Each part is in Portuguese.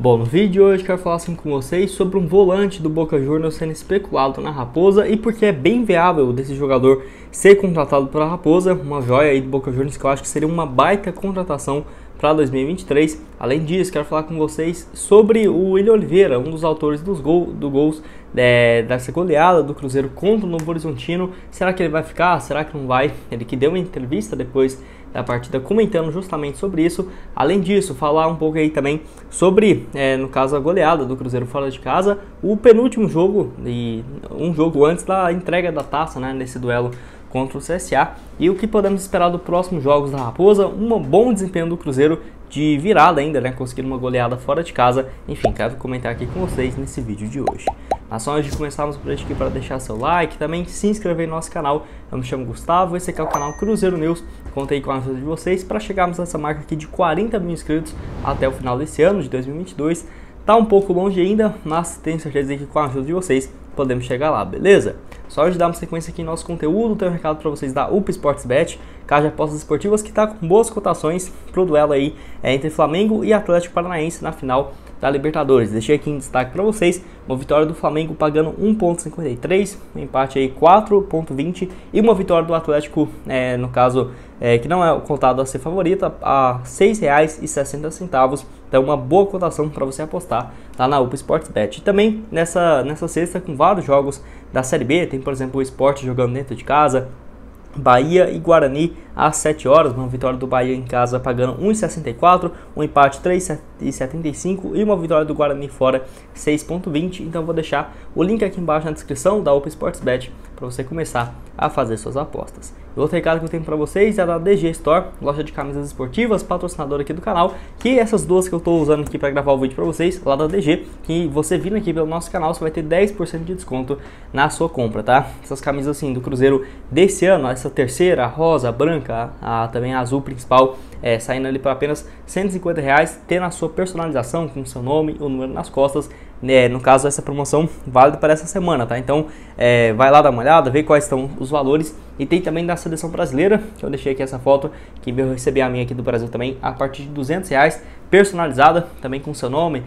Bom, no vídeo de hoje quero falar com vocês sobre um volante do Boca Juniors sendo especulado na Raposa e porque é bem viável desse jogador ser contratado pela Raposa, uma joia aí do Boca Juniors que eu acho que seria uma baita contratação para 2023. Além disso, quero falar com vocês sobre o William Oliveira, um dos autores dos gols dessa goleada do Cruzeiro contra o Novo Horizontino. Será que ele vai ficar? Será que não vai? Ele que deu uma entrevista depois da partida comentando justamente sobre isso. Além disso, falar um pouco aí também sobre, no caso, a goleada do Cruzeiro fora de casa, o penúltimo jogo e um jogo antes da entrega da taça, né, nesse duelo contra o CSA, e o que podemos esperar dos próximos jogos da Raposa. Um bom desempenho do Cruzeiro de virada ainda, né, conseguindo uma goleada fora de casa. Enfim, quero comentar aqui com vocês nesse vídeo de hoje. Mas só antes de começarmos por aqui, para deixar seu like, também se inscrever no nosso canal. Eu me chamo Gustavo, esse aqui é o canal Cruzeiro News. Contei com a ajuda de vocês para chegarmos a essa marca aqui de 40 mil inscritos até o final desse ano de 2022. Tá um pouco longe ainda, mas tenho certeza que com a ajuda de vocês podemos chegar lá, beleza? Só antes de dar uma sequência aqui no nosso conteúdo, tem um recado para vocês da UP Sportsbet, casa de apostas esportivas que está com boas cotações pro duelo aí entre Flamengo e Atlético Paranaense na final da Libertadores. Deixei aqui em destaque para vocês uma vitória do Flamengo pagando 1,53, um empate aí 4,20 e uma vitória do Atlético, no caso, que não é cotado a ser favorita, a R$ 6,60. Então uma boa cotação para você apostar lá na UP Sportsbet. E também nessa sexta, com vários jogos da Série B, tem por exemplo o Sport jogando dentro de casa, Bahia e Guarani às 7 horas, uma vitória do Bahia em casa pagando 1,64, um empate 3,75 e uma vitória do Guarani fora 6,20. Então vou deixar o link aqui embaixo na descrição da UP Sportsbet para você começar a fazer suas apostas. E outro recado que eu tenho para vocês é da DG Store, loja de camisas esportivas, patrocinadora aqui do canal, que essas duas que eu estou usando aqui para gravar o vídeo para vocês, lá da DG, que você vindo aqui pelo nosso canal, você vai ter 10% de desconto na sua compra, tá? Essas camisas assim do Cruzeiro desse ano, essa terceira, a rosa, a branca, também a azul principal, saindo ali por apenas R$ 150, tendo a sua personalização com seu nome, o número nas costas. No caso, essa promoção válida para essa semana, tá? Então vai lá dar uma olhada, ver quais estão os valores. E tem também da seleção brasileira, que eu deixei aqui essa foto, que eu recebi a minha aqui do Brasil também, a partir de R$ 200, personalizada, também com seu nome,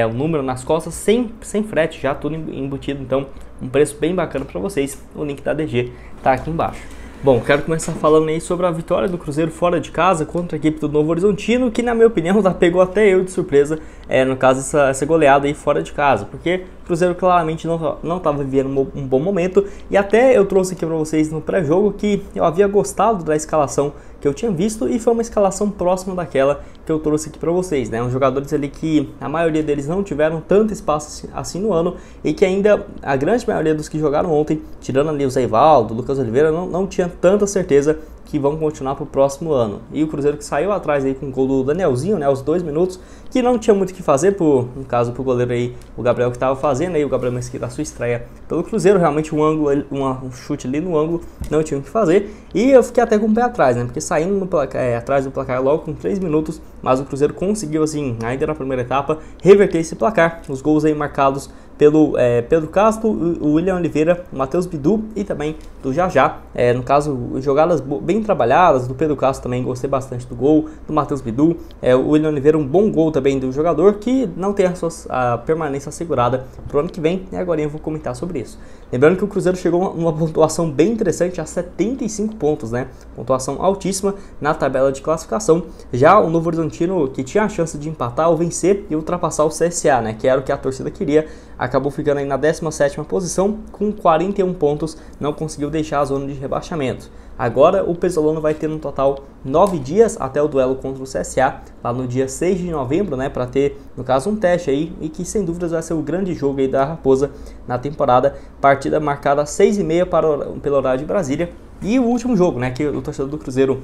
o número nas costas, sem frete, já tudo embutido. Então um preço bem bacana para vocês. O link da DG tá aqui embaixo. Bom, quero começar falando aí sobre a vitória do Cruzeiro fora de casa contra a equipe do Novo Horizontino, que na minha opinião pegou até eu de surpresa, no caso essa goleada aí fora de casa, porque o Cruzeiro claramente não estava vivendo um bom momento, e até eu trouxe aqui para vocês no pré-jogo que eu havia gostado da escalação que eu tinha visto, e foi uma escalação próxima daquela que eu trouxe aqui para vocês, né? Uns jogadores ali que a maioria deles não tiveram tanto espaço assim no ano, e que ainda a grande maioria dos que jogaram ontem, tirando ali o Zé Ivaldo, o Lucas Oliveira, não tinha tanta certeza que vão continuar para o próximo ano. E o Cruzeiro que saiu atrás aí com o gol do Danielzinho, né, aos 2 minutos, que não tinha muito o que fazer, no caso pro goleiro aí, o Gabriel que estava fazendo aí, o Gabriel Mesquita, a sua estreia pelo Cruzeiro, realmente um chute ali no ângulo, não tinha o que fazer, e eu fiquei até com o pé atrás, né, porque saindo atrás do placar logo com 3 minutos, mas o Cruzeiro conseguiu, assim, ainda na primeira etapa, reverter esse placar. Os gols aí marcados pelo Pedro Castro, o William Oliveira, o Matheus Bidu e também do Jajá. No caso, jogadas bem trabalhadas do Pedro Castro também, gostei bastante do gol, do Matheus Bidu. O William Oliveira, um bom gol também do jogador que não tem a permanência assegurada para o ano que vem, e agora eu vou comentar sobre isso. Lembrando que o Cruzeiro chegou a uma pontuação bem interessante, a 75 pontos, né? Pontuação altíssima na tabela de classificação. Já o Novo Horizontino, que tinha a chance de empatar ou vencer e ultrapassar o CSA, né? Que era o que a torcida queria, acabou ficando aí na 17ª posição com 41 pontos, não conseguiu deixar a zona de rebaixamento. Agora o Pesolano vai ter no total 9 dias até o duelo contra o CSA, lá no dia 6 de novembro, né, para ter, no caso, um teste aí, e que sem dúvidas vai ser o grande jogo aí da Raposa na temporada. Partida marcada às 6h30 pelo horário de Brasília. E o último jogo, né, que o torcedor do Cruzeiro,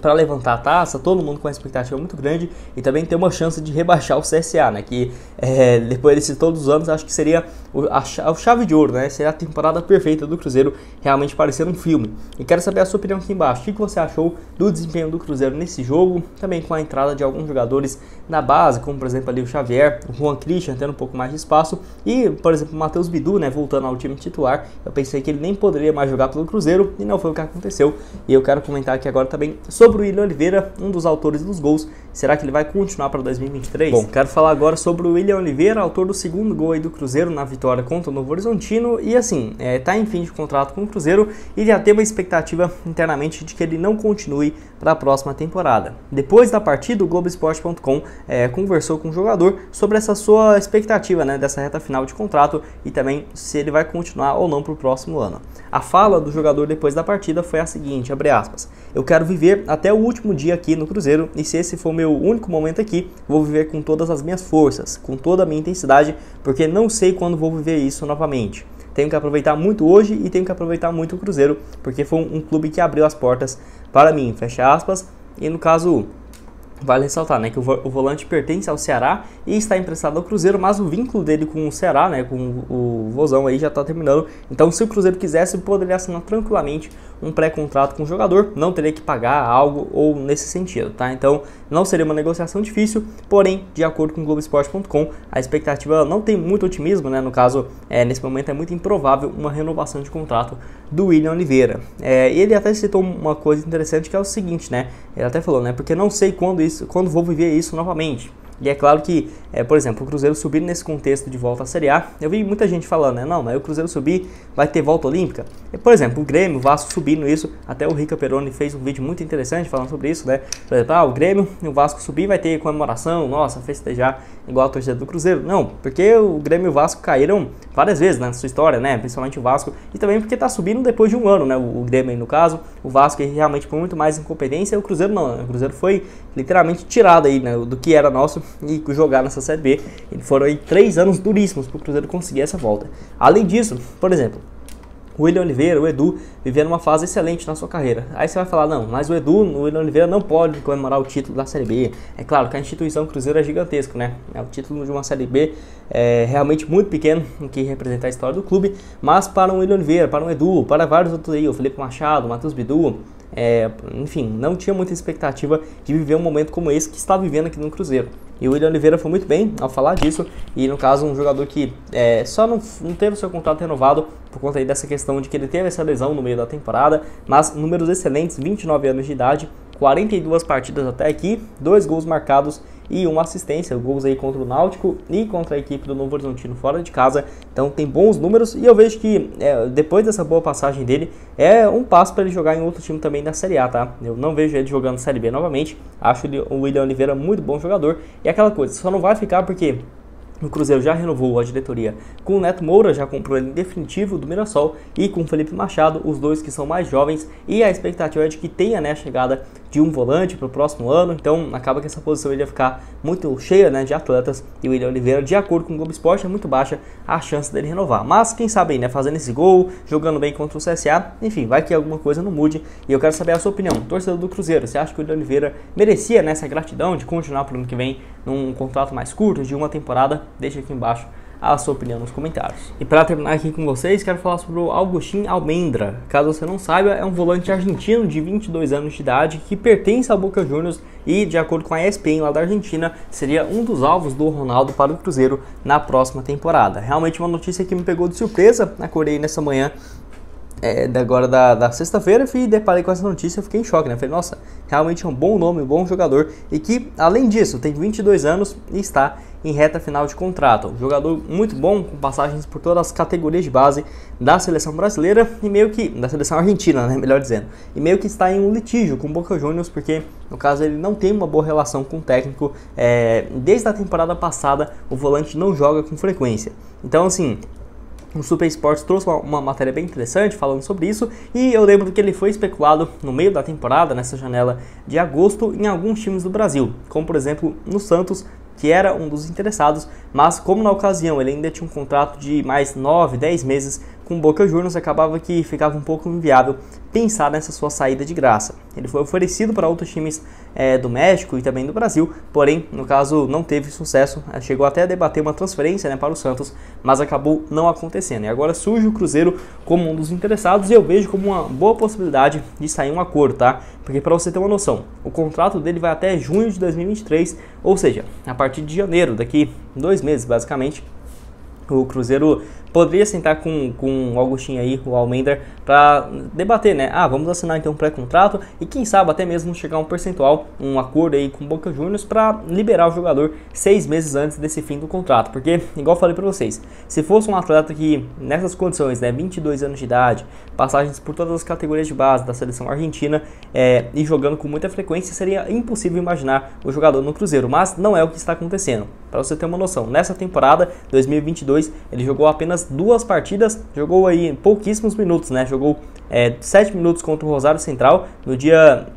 para levantar a taça, todo mundo com uma expectativa muito grande e também ter uma chance de rebaixar o CSA, né? Que depois de todos os anos, acho que seria a chave de ouro, né? Seria a temporada perfeita do Cruzeiro, realmente parecendo um filme. E quero saber a sua opinião aqui embaixo. O que você achou do desempenho do Cruzeiro nesse jogo? Também com a entrada de alguns jogadores na base, como por exemplo ali o Xavier, o Juan Christian tendo um pouco mais de espaço e, por exemplo, o Matheus Bidu, né, voltando ao time titular. Eu pensei que ele nem poderia mais jogar pelo Cruzeiro e não foi o que aconteceu. E eu quero comentar aqui agora também sobre o William Oliveira, um dos autores dos gols. Será que ele vai continuar para 2023? Bom, quero falar agora sobre o William Oliveira, autor do segundo gol aí do Cruzeiro na vitória contra o Novo Horizontino. E assim, tá em fim de contrato com o Cruzeiro e já tem uma expectativa internamente de que ele não continue para a próxima temporada. Depois da partida, o Globoesporte.com conversou com o jogador sobre essa sua expectativa, né, dessa reta final de contrato e também se ele vai continuar ou não para o próximo ano. A fala do jogador depois da partida foi a seguinte, abre aspas: eu quero viver até o último dia aqui no Cruzeiro e se esse for o meu único momento aqui, vou viver com todas as minhas forças, com toda a minha intensidade, porque não sei quando vou viver isso novamente. Tenho que aproveitar muito hoje e tenho que aproveitar muito o Cruzeiro, porque foi um clube que abriu as portas para mim, fecha aspas. E no caso, vale ressaltar, né, que o volante pertence ao Ceará e está emprestado ao Cruzeiro, mas o vínculo dele com o Ceará, né, com o Vozão aí já está terminando. Então, se o Cruzeiro quisesse, poderia assinar tranquilamente um pré-contrato com o jogador, não teria que pagar algo ou nesse sentido, tá? Então, não seria uma negociação difícil, porém, de acordo com o Globoesporte.com, a expectativa não tem muito otimismo, né? No caso, nesse momento é muito improvável uma renovação de contrato do William Oliveira. Ele até citou uma coisa interessante que é o seguinte, né? Ele até falou, né? Porque não sei quando vou viver isso novamente. E é claro que, por exemplo, o Cruzeiro subir nesse contexto de volta à Série A, eu vi muita gente falando, né? Não, mas o Cruzeiro subir vai ter volta olímpica. Por exemplo, o Grêmio, o Vasco subindo isso, até o Rica Peroni fez um vídeo muito interessante falando sobre isso, né? Por exemplo, o Grêmio e o Vasco subir vai ter comemoração, nossa, festejar igual a torcida do Cruzeiro. Não, porque o Grêmio e o Vasco caíram várias vezes na sua história, né? Principalmente o Vasco, e também porque tá subindo depois de um ano, né? O Grêmio aí no caso, o Vasco realmente por muito mais incompetência, o Cruzeiro não, né? O Cruzeiro foi literalmente tirado aí, né, do que era nosso e jogar nessa Série B. E foram aí 3 anos duríssimos para o Cruzeiro conseguir essa volta. Além disso, por exemplo, o William Oliveira, o Edu, vivendo uma fase excelente na sua carreira. Aí você vai falar, não, mas o William Oliveira não pode comemorar o título da Série B. É claro que a instituição Cruzeiro é gigantesca, né? O título de uma Série B é realmente muito pequeno, no que representa a história do clube. Mas para o William Oliveira, para o Edu, para vários outros aí, o Felipe Machado, o Matheus Bidu, enfim, não tinha muita expectativa de viver um momento como esse que está vivendo aqui no Cruzeiro. E o William Oliveira foi muito bem ao falar disso, e no caso um jogador que só não teve o seu contrato renovado por conta aí dessa questão de que ele teve essa lesão no meio da temporada, mas números excelentes, 29 anos de idade, 42 partidas até aqui, 2 gols marcados e uma assistência, gols aí contra o Náutico e contra a equipe do Novo Horizontino fora de casa. Então tem bons números e eu vejo que depois dessa boa passagem dele é um passo para ele jogar em outro time também da Série A, tá? Eu não vejo ele jogando Série B novamente, acho o William Oliveira muito bom jogador e aquela coisa, só não vai ficar porque o Cruzeiro já renovou a diretoria com o Neto Moura, já comprou ele em definitivo do Mirassol e com o Felipe Machado, os dois que são mais jovens, e a expectativa é de que tenha, né, a chegada de um volante para o próximo ano, então acaba que essa posição ia ficar muito cheia, né, de atletas, e o William Oliveira, de acordo com o Globo Esporte, é muito baixa a chance dele renovar, mas quem sabe aí, né, fazendo esse gol, jogando bem contra o CSA, enfim, vai que alguma coisa não mude, e eu quero saber a sua opinião, torcedor do Cruzeiro, você acha que o William Oliveira merecia, né, essa gratidão de continuar para o ano que vem num contrato mais curto, de uma temporada? Deixa aqui embaixo a sua opinião nos comentários. E para terminar aqui com vocês, quero falar sobre o Agustín Almendra. Caso você não saiba, é um volante argentino de 22 anos de idade que pertence ao Boca Juniors e, de acordo com a ESPN lá da Argentina, seria um dos alvos do Ronaldo para o Cruzeiro na próxima temporada. Realmente uma notícia que me pegou de surpresa, acordei nessa manhã agora da sexta-feira e deparei com essa notícia, eu fiquei em choque, né? Falei, nossa, realmente é um bom nome, um bom jogador e que, além disso, tem 22 anos e está em reta final de contrato. Um jogador muito bom, com passagens por todas as categorias de base da seleção brasileira e meio que, da seleção argentina, né, melhor dizendo, e meio que está em um litígio com o Boca Juniors, porque no caso ele não tem uma boa relação com o técnico, desde a temporada passada o volante não joga com frequência, então assim, o Super Sports trouxe uma matéria bem interessante falando sobre isso, e eu lembro que ele foi especulado no meio da temporada, nessa janela de agosto, em alguns times do Brasil, como por exemplo no Santos, que era um dos interessados, mas como na ocasião ele ainda tinha um contrato de mais 9, 10 meses com o Boca Juniors, acabava que ficava um pouco inviável pensar nessa sua saída de graça. Ele foi oferecido para outros times do México e também do Brasil, porém, no caso, não teve sucesso. Chegou até a debater uma transferência, né, para o Santos, mas acabou não acontecendo. E agora surge o Cruzeiro como um dos interessados e eu vejo como uma boa possibilidade de sair um acordo, tá? Porque para você ter uma noção, o contrato dele vai até junho de 2023, ou seja, a partir de janeiro, daqui 2 meses basicamente, o Cruzeiro poderia sentar com o Augustinho aí, o Almendra, para debater, né? Vamos assinar então um pré-contrato e quem sabe até mesmo chegar a um percentual, um acordo aí com o Boca Juniors para liberar o jogador 6 meses antes desse fim do contrato. Porque, igual eu falei para vocês, se fosse um atleta que nessas condições, né, 22 anos de idade, passagens por todas as categorias de base da seleção argentina e jogando com muita frequência, seria impossível imaginar o jogador no Cruzeiro, mas não é o que está acontecendo. Para você ter uma noção, nessa temporada 2022 ele jogou apenas 2 partidas, jogou aí pouquíssimos minutos, né? Jogou 7 minutos contra o Rosário Central,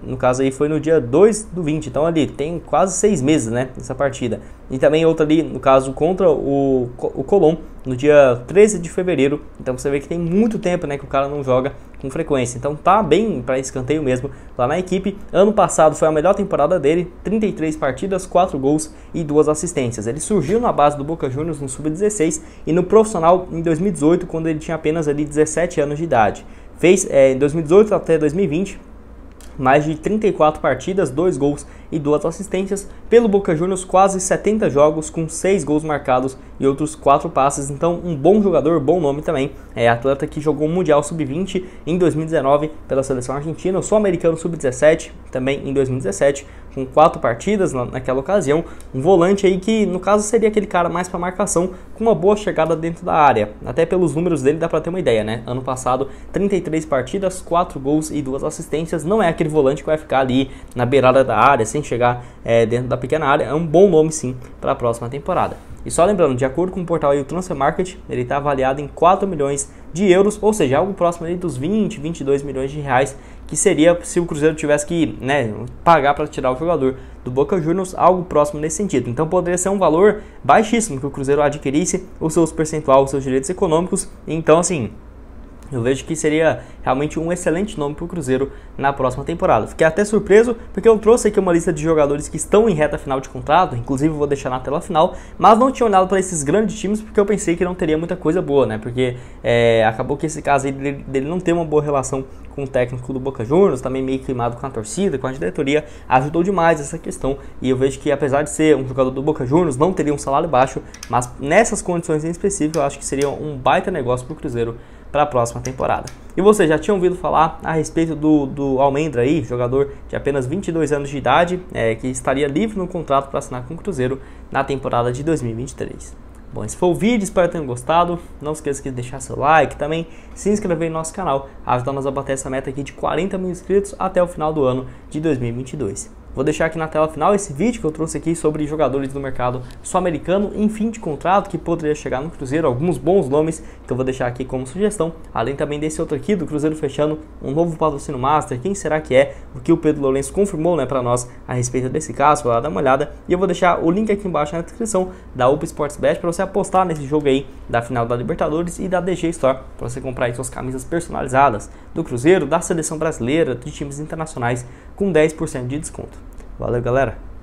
no caso aí foi no dia 2/20, então ali tem quase 6 meses, né, nessa partida. E também outra ali, no caso, contra o Colón, no dia 13 de fevereiro, então você vê que tem muito tempo, né, que o cara não joga com frequência, então tá bem para escanteio mesmo lá na equipe. Ano passado foi a melhor temporada dele, 33 partidas, 4 gols e 2 assistências. Ele surgiu na base do Boca Juniors no Sub-16 e no profissional em 2018, quando ele tinha apenas ali 17 anos de idade. Fez em 2018 até 2020 mais de 34 partidas, 2 gols e 2 assistências. Pelo Boca Juniors, quase 70 jogos com 6 gols marcados e outros 4 passes. Então, um bom jogador, bom nome também. É atleta que jogou o Mundial Sub-20 em 2019 pela seleção argentina, o Sul-Americano Sub-17 também em 2017, com 4 partidas naquela ocasião. Um volante aí que, no caso, seria aquele cara mais para marcação, com uma boa chegada dentro da área. Até pelos números dele dá para ter uma ideia, né? Ano passado, 33 partidas, 4 gols e 2 assistências. Não é aquele volante que vai ficar ali na beirada da área, sem chegar dentro da pequena área. É um bom nome, sim, para a próxima temporada. E só lembrando, de acordo com o portal aí, o Transfer Market, ele está avaliado em 4 milhões de euros, ou seja, algo próximo ali dos 20, 22 milhões de reais, que seria se o Cruzeiro tivesse que, né, pagar para tirar o jogador do Boca Juniors, algo próximo nesse sentido. Então poderia ser um valor baixíssimo que o Cruzeiro adquirisse os seus percentual, os seus direitos econômicos. Então, assim, eu vejo que seria realmente um excelente nome para o Cruzeiro na próxima temporada. Fiquei até surpreso, porque eu trouxe aqui uma lista de jogadores que estão em reta final de contrato, inclusive eu vou deixar na tela final, mas não tinha olhado para esses grandes times porque eu pensei que não teria muita coisa boa, né? Porque acabou que esse caso aí dele não ter uma boa relação com o técnico do Boca Juniors, também meio queimado com a torcida, com a diretoria, ajudou demais essa questão. E eu vejo que, apesar de ser um jogador do Boca Juniors, não teria um salário baixo, mas nessas condições em específico, eu acho que seria um baita negócio para o Cruzeiro para a próxima temporada. E vocês já tinham ouvido falar a respeito do Almendra aí, jogador de apenas 22 anos de idade, que estaria livre no contrato para assinar com o Cruzeiro na temporada de 2023. Bom, esse foi o vídeo, espero que tenham gostado. Não esqueça de deixar seu like, também se inscrever no nosso canal, ajudar-nos a bater essa meta aqui de 40 mil inscritos até o final do ano de 2022. Vou deixar aqui na tela final esse vídeo que eu trouxe aqui sobre jogadores do mercado sul-americano em fim de contrato que poderia chegar no Cruzeiro, alguns bons nomes que eu vou deixar aqui como sugestão, além também desse outro aqui do Cruzeiro fechando um novo patrocínio master. Quem será que é? O que o Pedro Lourenço confirmou, né, para nós a respeito desse caso, vou lá dar uma olhada e eu vou deixar o link aqui embaixo na descrição da UP Sports Bet para você apostar nesse jogo aí da final da Libertadores e da DG Store, para você comprar aí suas camisas personalizadas do Cruzeiro, da seleção brasileira, de times internacionais com 10% de desconto. Valeu, galera!